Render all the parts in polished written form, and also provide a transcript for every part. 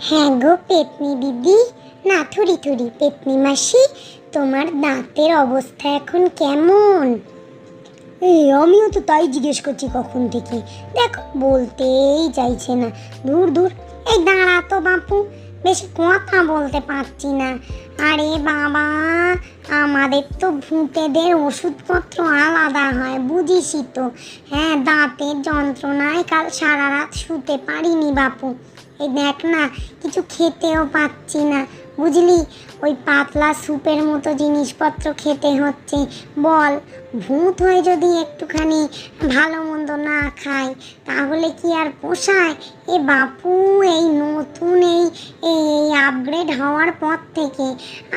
হ্যাঁ গো পেতনি দিদি, না থুড়ি থুড়ি পেতনি মাসি, তোমার দাঁতের অবস্থা এখন কেমন? আমিও তো তাই জিজ্ঞেস করছি কখন থেকে, দেখো বলতেই চাইছে না। দূর দূর, এই দাঁড়া তো বাপু, বেশি কথা বলতে পারছি না। আরে বাবা, আমাদের তো ভূতেদের ওষুধপত্র আলাদা হয়, বুঝিসই তো। হ্যাঁ, দাঁতের যন্ত্রণায় কাল সারা রাত শুতে পারিনি বাপু। এই দেখ না, কিছু খেতেও পাচ্ছি না, বুঝলি। ওই পাতলা স্যুপের মতো জিনিসপত্র খেতে হচ্ছে। বল, ভূত হয়ে যদি একটুখানি ভালো মন্দ না খাই তাহলে কি আর পোষায়? এ বাপু, এই নতুন এই আপগ্রেড হওয়ার পর থেকে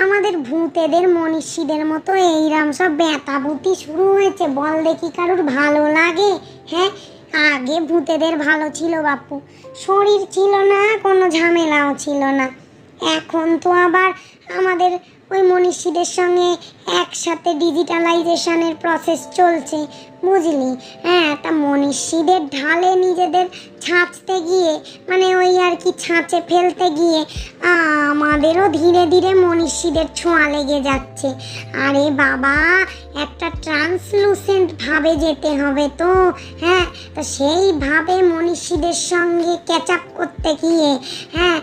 আমাদের ভূতেদের মনীষীদের মতো এইরম সব ব্যথাভূতি শুরু হয়েছে। বল দেখি, কারুর ভালো লাগে? হ্যাঁ, আগে ভূতেদের ভালো ছিল বাপু, শরীর ছিল না, কোনো ঝামেলাও ছিল না। এখন তো আবার আমাদের ওই মনীষীদের সঙ্গে একসাথে ডিজিটালাইজেশনের প্রসেস চলছে, বুঝলি। হ্যাঁ, তা মনীষীদের ঢালে নিজেদের ছাঁচতে গিয়ে, মানে ওই আর কি ছাঁচে ফেলতে গিয়ে আমাদেরও ধীরে ধীরে মনীষীদের ছোঁয়া লেগে যাচ্ছে। আরে বাবা, একটা ট্রান্সলুসেন্ট ভাবে যেতে হবে তো। হ্যাঁ, তো সেইভাবে মনীষীদের সঙ্গে ক্যাচ আপ করতে গিয়ে হ্যাঁ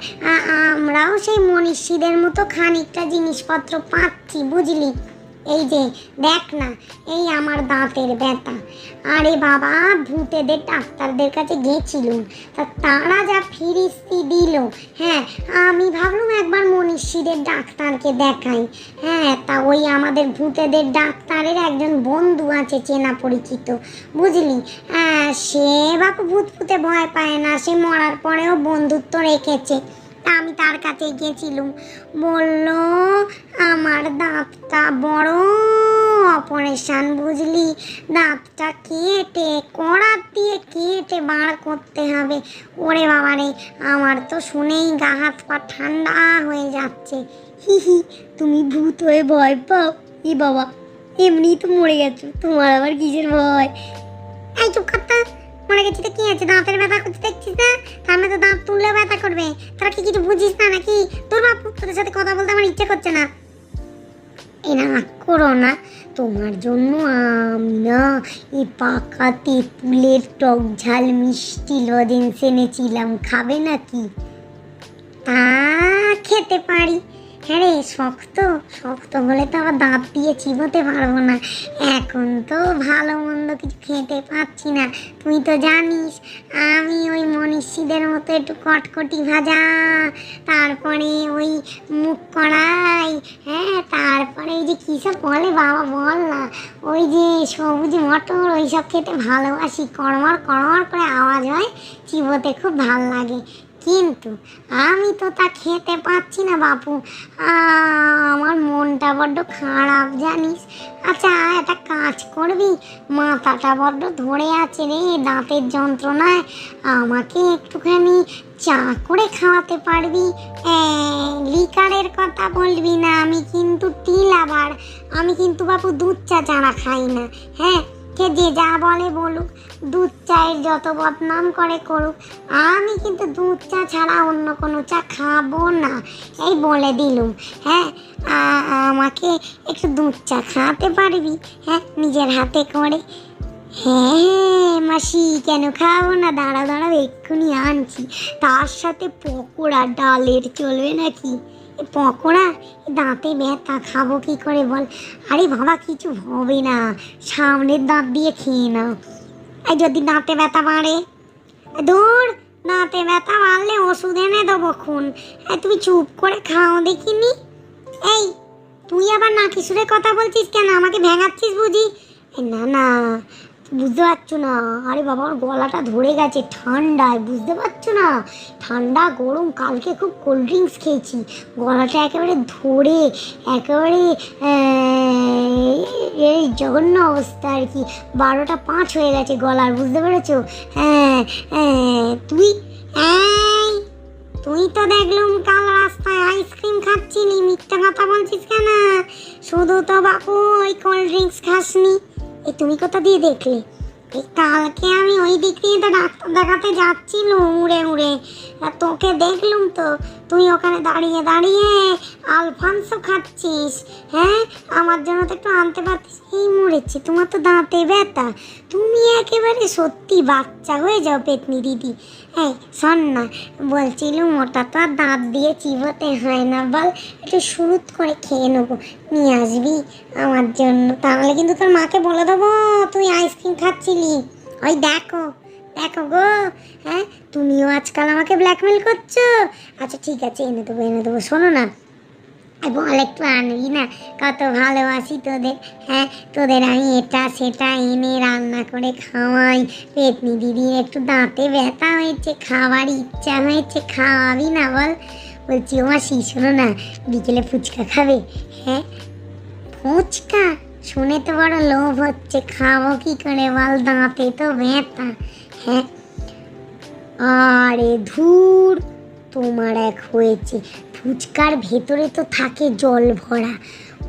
আমরাও সেই মনীষীদের মতো খানিকটা জিনিসপত্র পাচ্ছি, বুঝলি। এই যে দেখ না, এই আমার দাঁতের ব্যথা। আরে বাবা, ভূতেদের ডাক্তারদের কাছে গেছিলুম, তা তারা যা ফিরিস্তি দিল, হ্যাঁ আমি ভাবলাম একবার মনীষীদের ডাক্তারকে দেখাই। হ্যাঁ, তা ওই আমাদের ভূতেদের ডাক্তারের একজন বন্ধু আছে চেনা পরিচিত, বুঝলি। হ্যাঁ, সে বাপু ভূত ফুতে ভয় পায় না, সে মরার পরেও বন্ধুত্ব রেখেছে। আমি তার কাছে গেছিলুম, বলল আমার দাঁতটা বড় অপারেশন, বুঝলি। দাঁতটা কেটে করাত দিয়ে কেটে বার করতে হবে। ওরে বাবা রে, আমার তো শুনেই গা হাত পা ঠান্ডা হয়ে যাচ্ছে। হি হি, তুমি ভূত হয়ে ভয় পাও? ই বাবা, এমনি তো মরে গেছো, তোমার আবার কিসের ভয়? এই চুপ করতে, মরে গেছি তো কি আছে, দাঁতের ব্যথা করতে দেখছিস না? তার মধ্যে দাঁত তুললে ব্যথা করবে, তারা কি কিছু বুঝিস না নাকি? তোর বাপু, তোদের সাথে কথা বলতে আমার ইচ্ছে করছে না। এই না করো না, তোমার জন্য আমি না এই পাকা তেঁতুলের টক ঝাল মিষ্টি লজেন্স এনেছিলাম, খাবে নাকি? তা খেতে পারি। হ্যাঁ রে, শক্ত শক্ত হলে তো আবার দাঁত দিয়ে চিবোতে পারবো না। এখন তো ভালো মন্দ কিছু খেতে পাচ্ছি না, তুই তো জানিস আমি ওই মনীষীদের মতো একটু কটকটি ভাজা, তারপরে ওই মুগ কড়াই, হ্যাঁ তারপরে ওই যে কী সব বলে বাবা বল না, ওই যে সবুজ মটর, ওই সব খেতে ভালোবাসি। কড়মড় কড়মড় করে আওয়াজ হয়, চিবোতে খুব ভাল লাগে। কিন্তু আমি তো তা খেতে পাচ্ছি না বাপু, আমার মনটা বড্ড খারাপ জানিস। আচ্ছা, একটা কাজ করবি, মাথাটা বড্ড ধরে আছে রে দাঁতের যন্ত্রণায়, আমাকে একটুখানি চা করে খাওয়াতে পারবি? লিকারের কথা বলবি না, আমি কিন্তু টি লাভার, আমি কিন্তু বাপু দুধ চা ছাড়া খাই না। হ্যাঁ, কে যে যা বলে বলুক, দুধ চায়ের যত বদনাম করে করুক, আমি কিন্তু দুধ চা ছাড়া অন্য কোনো চা খাবো না, এই বলে দিলুম। হ্যাঁ, আমাকে একটু দুধ চা খাওয়াতে পারবি? হ্যাঁ, নিজের হাতে করে। হ্যাঁ হ্যাঁ মাসি, কেন খাওয়াবো না, দাঁড়া দাঁড়াও এক্ষুনি আনছি। তার সাথে পকোড়া, ডালের, চলবে নাকি? পকোড়া, দাঁতে ব্যথা, খাবো কি করে বল? আরে বাবা, কিছু হবে না, সামনের দাঁত দিয়ে খেয়ে নাও। এই যদি দাঁতে ব্যথা বাড়ে, দূর, দাঁতে ব্যথা বাড়লে ওষুধ এনে দেবো খুন। তুমি চুপ করে খাও দেখিনি। এই, তুই আবার নাকি সুরে কথা বলছিস কেন? আমাকে ভেঙাচ্ছিস বুঝি? না না, বুঝতে পারছো না? আরে বাবা, ওর গলাটা ধরে গেছে ঠান্ডায়, বুঝতে পারছো না? ঠান্ডা গরম, কালকে খুব কোল্ড ড্রিঙ্কস খেয়েছি, গলাটা একেবারে ধরে একেবারে এই জঘন্য অবস্থা আর কি, 12টা 5 হয়ে গেছে গলার, বুঝতে পেরেছো? হ্যাঁ হ্যাঁ, তুই তো দেখলাম কাল রাস্তায় আইসক্রিম খাচ্ছিলি, মিথ্যা কথা বলছিস কেন? শুধু তো বাপু ওই কোল্ড ড্রিঙ্কস খাসনি। তুমি কোথা দিয়ে দেখলে? এই কালকে আমি ওই দিক দিয়ে তো ডাক্তার দেখাতে যাচ্ছিলাম উড়ে উড়ে, আর তোকে দেখলুম তো তুই ওখানে দাঁড়িয়ে দাঁড়িয়ে আলফানসো খাচ্ছিস। হ্যাঁ, আমার জন্য তো একটু আনতে পারতিস। এই মরেছে, তোমার তো দাঁতে ব্যথা, তুমি একেবারে সত্যি বাচ্চা হয়ে যাও পেতনি দিদি। হ্যাঁ শোন না, বলছিলুম ওটা তো আর দাঁত দিয়ে চিবোতে হয় না, বল একটু শুরুত করে খেয়ে নেবো, নিয়ে আসবি আমার জন্য। তাহলে কিন্তু তোর মাকে বলে দেবো তুই আইসক্রিম খাচ্ছিলি। ওই দেখো দেখো গো, হ্যাঁ তুমিও আজকাল আমাকে ব্ল্যাকমেল করছো। আচ্ছা ঠিক আছে, এনে দেবো এনে দেবো। শোনো না, বল একটু আনবি না, কত ভালোবাসি তোদের। হ্যাঁ তোদের আমি এটা সেটা এনে রান্না করে খাওয়াই। পেতনি দিদির একটু দাঁতে ব্যথা হয়েছে, খাওয়ার ইচ্ছা হয়েছে, খাওয়াবি না বল? বলছি ও মাসি শোনো না, বিকেলে ফুচকা খাবে? হ্যাঁ ফুচকা শুনে তো বড় লোভ হচ্ছে, খাবো কি করে বল, দাঁতে তো ব্যথা। হ্যাঁ আরে ধুর, তোমার এক হয়েছে, ফুচকার ভেতরে তো থাকে জল ভরা,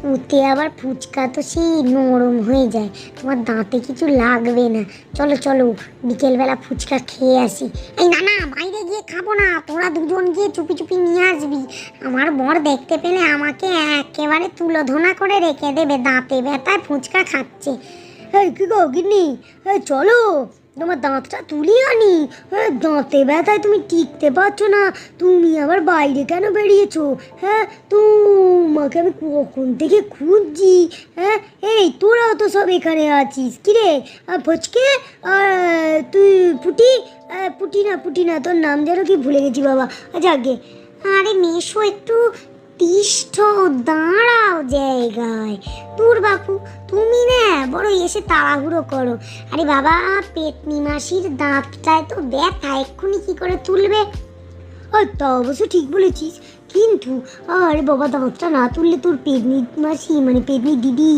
ওতে আবার ফুচকা তো সেই নরম হয়ে যায়, তোমার দাঁতে কিছু লাগবে না। চলো চলো বিকেলবেলা ফুচকা খেয়ে আসি। এই না না, বাইরে গিয়ে খাবো না, তোরা দুজন গিয়ে চুপি চুপি নিয়ে আসবি। আমার বর দেখতে পেলে আমাকে একেবারে তুলোধনা করে রেখে দেবে, দাঁতে ব্যথায় ফুচকা খাচ্ছে। এই কি গো গিন্নি, এই চলো তোমার দাঁতটা তুলি আনি। দাঁতে ব্যথায় তুমি টিকতে পারছো না, তুমি আবার বাইরে কেন বেরিয়েছো? হ্যাঁ তোমাকে আমি কখন থেকে খুঁজছি। হ্যাঁ এই তোরাও তো সব এখানে আছিস, কিরে ফচকে তুই পুটি, পুটি না তোর নাম যেন কি ভুলে গেছি বাবা। আচ্ছা আগে, আরে মেশো একটু তিষ্ঠ, দাঁড়াও জায়গায়। দূর বাপু, তুমি না বড় এসে তাড়াহুড়ো করো। আরে বাবা, পেতনি মাসির দাঁতটায় তো ব্যথা, এক্ষুনি কি করে তুলবে? তা অবশ্য ঠিক বলেছিস, কিন্তু আরে বাবা দাঁতটা না তুললে তোর পেতনি মাসি মানে পেতনি দিদি,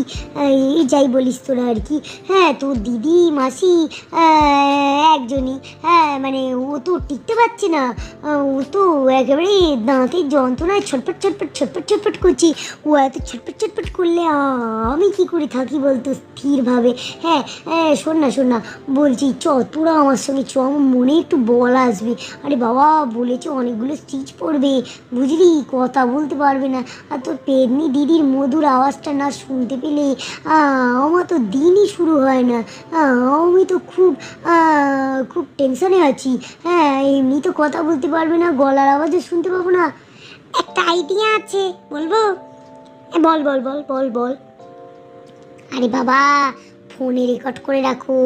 এই যাই বলিস তোরা আর কি, হ্যাঁ তোর দিদি মাসি একজনই, হ্যাঁ মানে ও তো টিকতে পারছে না, ও তো একেবারে দাঁতের যন্ত্রণায় ছটপট ছটপট ছটপট ছটপট করছি। ও এত ছটপট ছটপট করলে আমি কি করে থাকি বলতো স্থিরভাবে? হ্যাঁ শোন না বলছি, চ তোরা আমার সঙ্গে চ, আমার মনে একটু বল আসবে। আরে বাবা বলেছে অনেকগুলো স্টিচ পড়বে, বুঝলি, কথা বলতে পারবে না, আর তোর পেতনি দিদির মধুর আওয়াজটা না শুনতে পেলে আমার তো দিনই শুরু হয় না। আমি তো খুব খুব টেনশনে আছি। হ্যাঁ এমনি তো কথা বলতে পারবে না, গলার আওয়াজও শুনতে পাবো না। একটা আইডিয়া আছে, বলবো? বল বল বল বল বল। আরে বাবা ফোনে রেকর্ড করে রাখো,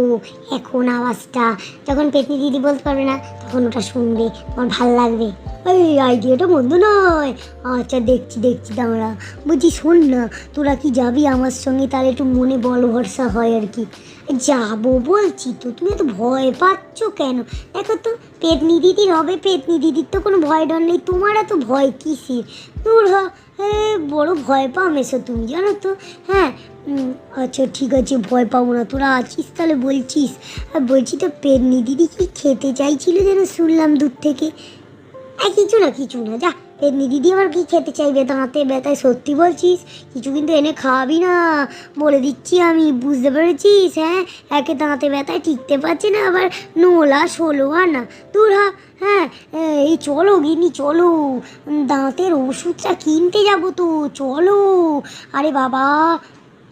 এখন আওয়াজটা যখন পেতনি দিদি বলতে পারবে না তখন ওটা শুনবে, তোমার ভাল লাগবে। এই আইডিয়াটা মন্দ নয়। আচ্ছা দেখছি দাঁড়া। বলছি শোন না, তোরা কি যাবি আমার সঙ্গে? তাহলে একটু মনে বল ভরসা হয় আর কি। যাবো বলছি তো, তুমি এত ভয় পাচ্ছ কেন? দেখো তো পেতনি দিদির হবে, পেতনি দিদির তো কোনো ভয় ডর নেই, তোমার এত ভয় কিসের? দূর হ, বড় ভয় পাও মেশো তুমি, জানো তো। হ্যাঁ আচ্ছা ঠিক আছে, ভয় পাবো না, তোরা আছিস তাহলে বলছিস। আর বলছি তো পেতনি দিদি কি খেতে চাইছিল যেন শুনলাম দূর থেকে? কিছু না যা, পেতনি দিদি আবার কি খেতে চাইবে দাঁতে ব্যথায়? সত্যি বলছিস? কিছু কিন্তু এনে খাওয়াবি না, বলে দিচ্ছি আমি, বুঝতে পেরেছিস? হ্যাঁ একে দাঁতে ব্যথায় টিকতে পারছে না, আবার নোলা ষোলো আনা, দূর হ। হ্যাঁ এই চলো গিনি চলো, দাঁতের ওষুধটা কিনতে যাবো তো, চলো। আরে বাবা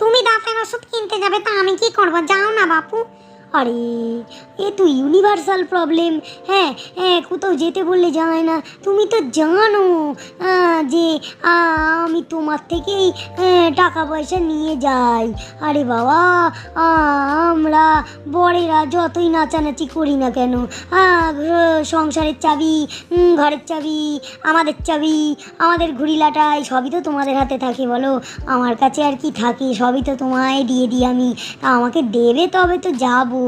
তুমি দাঁতের ওষুধ কিনতে যাবে, তা আমি কি করবো? যাও না বাপু। আরে এ তো ইউনিভার্সাল প্রবলেম। হ্যাঁ কোথাও যেতে বললে যায় না, তুমি তো জানো যে আমি তোমার থেকেই টাকা পয়সা নিয়ে যাই। আরে বাবা আমরা বড়েরা যতই নাচানাচি করি না কেন, সংসারের চাবি, ঘরের চাবি, আমাদের চাবি, আমাদের ঘুড়িলাটাই সবই তো তোমাদের হাতে থাকে বলো, আমার কাছে আর কি থাকে? সবই তো তোমায় দিয়ে দিই আমি, আমাকে দেবে তবে তো যাবো।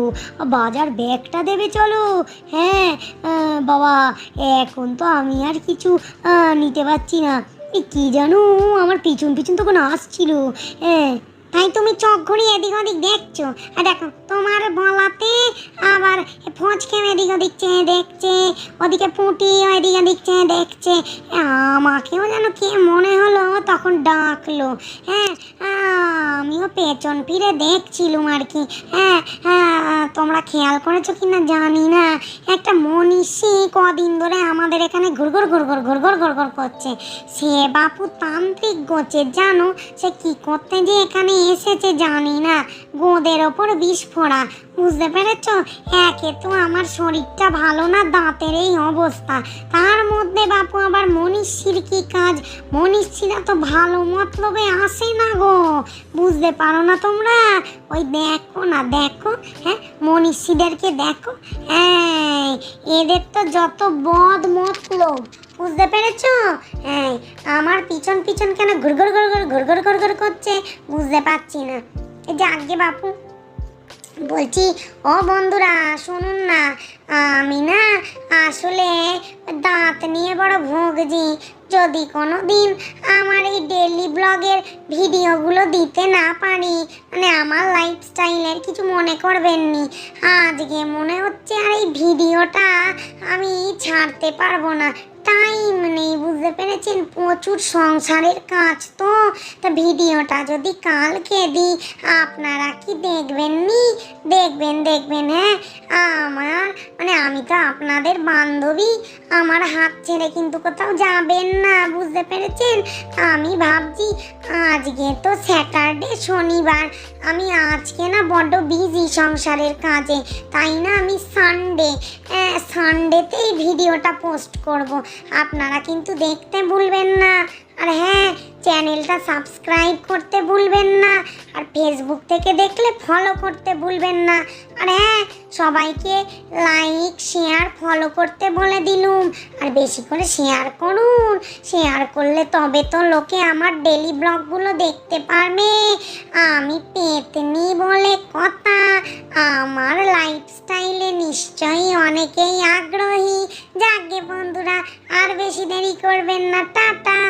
বাজার ব্যাগটা দেবে চলো। হ্যাঁ বাবা এখন তো আমি আর কিছু নিতে পারছি না, কি জানো আমার পিছন তখন আসছিল। হ্যাঁ তাই তুমি চোখ ঘুরিয়ে এদিক ওদিক দেখছো। আর দেখো তোমার বলাতে আবার ফচকে এদিক ওদিক চেয়ে দেখছে, ওদিকে পুঁটি এদিক ওদিক চেয়ে দেখছে। আমাকেও যেন কে মনে হলো তখন ডাকলো। হ্যাঁ, আমিও পেছন ফিরে দেখছিলুম আর কি। হ্যাঁ, তোমরা খেয়াল করেছো কিনা জানি না, একটা মনীষী কদিন ধরে আমাদের এখানে ঘুরঘুর ঘুরঘুর ঘুরঘুর ঘুরঘুর করছে। সে বাপু তান্ত্রিক গোছে, জানো সে কি করতে যে এখানে এসেছে জানি না। গোদের ওপর বিষ ফোড়া, বুঝতে পেরেছ? একে তো আমার শরীরটা ভালো না, দাঁতের এই অবস্থা, তার মধ্যে বাপু আবার মনীষীর কি কাজ? মনীষীরা তো ভালো মতলবে আসে না গো, বুঝতে পারো না তোমরা? ওই দেখো না, দেখো, হ্যাঁ মনীষীদেরকে দেখো, হ্যাঁ এদের তো যত বদ মতলব, বুঝতে পেরেছো? হ্যাঁ, আমার পিছন পিছন কেন ঘুরঘুর ঘুরঘুর ঘুরঘুর ঘুরঘুর করছে বুঝতে পারছি না। এই যে আগে বাপু বলছি, ও বন্ধুরা শুনুন না, আমি না আসলে দাঁত নিয়ে বড় ভুগছি। যদি কোনো দিন আমার এই ডেইলি ব্লগের ভিডিওগুলো দিতে না পারি, মানে আমার লাইফস্টাইলের কিছু মনে করবেন নি। আজকে মনে হচ্ছে আর এই ভিডিওটা আমি ছাড়তে পারবো না, টাইম নেই, বুঝতে পেরেছেন? প্রচুর সংসারের কাজ তো। তা ভিডিওটা যদি কালকে দিই আপনারা কি দেখবেন নি? দেখবেন, দেখবেন। হ্যাঁ, আমার মানে আমি তো আপনাদের বান্ধবী, আমার হাত ছেড়ে কিন্তু কোথাও যাবেন না, বুঝতে পেরেছেন? আমি ভাবছি আজকে তো স্যাটারডে, শনিবার, আমি আজকে না বড্ড বিজি সংসারের কাজে, তাই না আমি সানডেতেই ভিডিওটা পোস্ট করব। আপনারা কিন্তু দেখতে ভুলবেন না। আর হ্যাঁ, চ্যানেলটা সাবস্ক্রাইব করতে ভুলবেন না। আর ফেসবুক থেকে দেখলে ফলো করতে ভুলবেন না। আর হ্যাঁ, সবাইকে লাইক শেয়ার ফলো করতে বলে দিলুম। আর বেশি করে শেয়ার করুন, শেয়ার করলে তবে তো লোকে আমার ডেলি ব্লগগুলো দেখতে পারবে। আমি পেতনি বলে কথা, আমার লাইফস্টাইলে নিশ্চয়ই অনেকেই আগ্রহী। যাকে বন্ধুরা, আর বেশি দেরি করবেন না, টাটা।